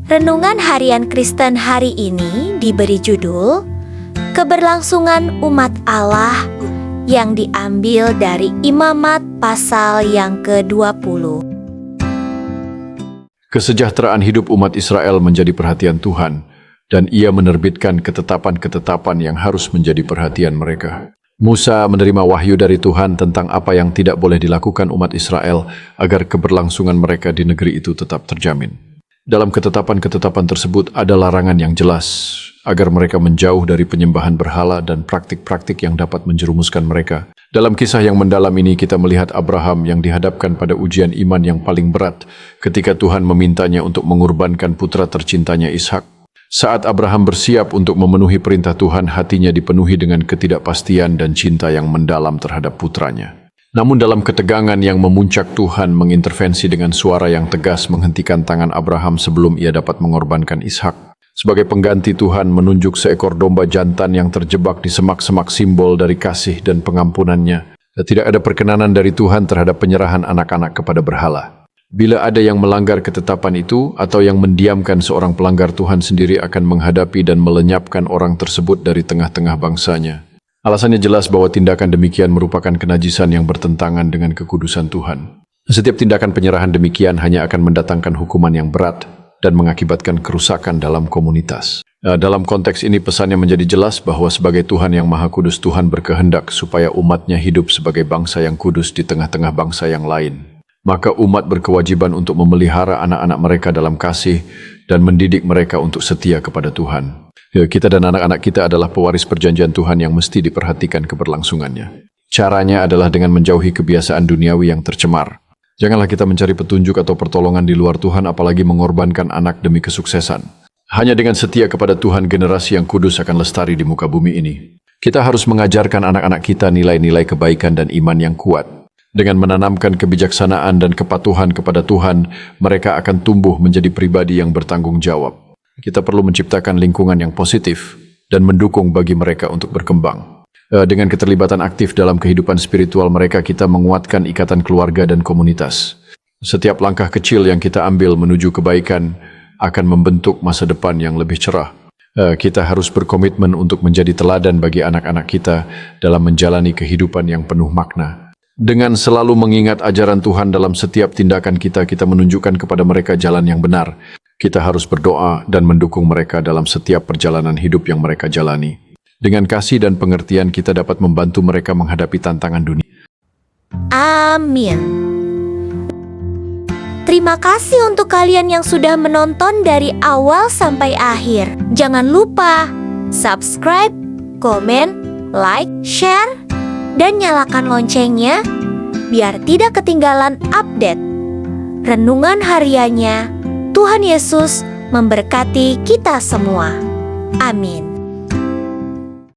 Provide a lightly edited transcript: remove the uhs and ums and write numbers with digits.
Renungan Harian Kristen hari ini diberi judul Keberlangsungan Umat Allah yang diambil dari Imamat pasal yang ke-20. Kesejahteraan hidup umat Israel menjadi perhatian Tuhan, dan Ia menerbitkan ketetapan-ketetapan yang harus menjadi perhatian mereka. Musa menerima wahyu dari Tuhan tentang apa yang tidak boleh dilakukan umat Israel agar keberlangsungan mereka di negeri itu tetap terjamin. Dalam ketetapan-ketetapan tersebut ada larangan yang jelas agar mereka menjauh dari penyembahan berhala dan praktik-praktik yang dapat menjerumuskan mereka. Dalam kisah yang mendalam ini kita melihat Abraham yang dihadapkan pada ujian iman yang paling berat ketika Tuhan memintanya untuk mengorbankan putra tercintanya Ishak. Saat Abraham bersiap untuk memenuhi perintah Tuhan, hatinya dipenuhi dengan ketidakpastian dan cinta yang mendalam terhadap putranya. Namun dalam ketegangan yang memuncak, Tuhan mengintervensi dengan suara yang tegas menghentikan tangan Abraham sebelum ia dapat mengorbankan Ishak. Sebagai pengganti, Tuhan menunjuk seekor domba jantan yang terjebak di semak-semak, simbol dari kasih dan pengampunannya. Tidak ada perkenanan dari Tuhan terhadap penyerahan anak-anak kepada berhala. Bila ada yang melanggar ketetapan itu atau yang mendiamkan seorang pelanggar, Tuhan sendiri akan menghadapi dan melenyapkan orang tersebut dari tengah-tengah bangsanya. Alasannya jelas bahwa tindakan demikian merupakan kenajisan yang bertentangan dengan kekudusan Tuhan. Setiap tindakan penyerahan demikian hanya akan mendatangkan hukuman yang berat dan mengakibatkan kerusakan dalam komunitas. Dalam konteks ini pesannya menjadi jelas bahwa sebagai Tuhan yang Maha Kudus, Tuhan berkehendak supaya umatnya hidup sebagai bangsa yang kudus di tengah-tengah bangsa yang lain. Maka umat berkewajiban untuk memelihara anak-anak mereka dalam kasih dan mendidik mereka untuk setia kepada Tuhan. Kita dan anak-anak kita adalah pewaris perjanjian Tuhan yang mesti diperhatikan keberlangsungannya. Caranya adalah dengan menjauhi kebiasaan duniawi yang tercemar. Janganlah kita mencari petunjuk atau pertolongan di luar Tuhan, apalagi mengorbankan anak demi kesuksesan. Hanya dengan setia kepada Tuhan, generasi yang kudus akan lestari di muka bumi ini. Kita harus mengajarkan anak-anak kita nilai-nilai kebaikan dan iman yang kuat. Dengan menanamkan kebijaksanaan dan kepatuhan kepada Tuhan, mereka akan tumbuh menjadi pribadi yang bertanggung jawab. Kita perlu menciptakan lingkungan yang positif dan mendukung bagi mereka untuk berkembang. Dengan keterlibatan aktif dalam kehidupan spiritual mereka, kita menguatkan ikatan keluarga dan komunitas. Setiap langkah kecil yang kita ambil menuju kebaikan akan membentuk masa depan yang lebih cerah. Kita harus berkomitmen untuk menjadi teladan bagi anak-anak kita dalam menjalani kehidupan yang penuh makna. Dengan selalu mengingat ajaran Tuhan dalam setiap tindakan kita, kita menunjukkan kepada mereka jalan yang benar. Kita harus berdoa dan mendukung mereka dalam setiap perjalanan hidup yang mereka jalani. Dengan kasih dan pengertian, kita dapat membantu mereka menghadapi tantangan dunia. Amin. Terima kasih untuk kalian yang sudah menonton dari awal sampai akhir. Jangan lupa subscribe, komen, like, share, dan nyalakan loncengnya biar tidak ketinggalan update renungan hariannya. Tuhan Yesus memberkati kita semua. Amin.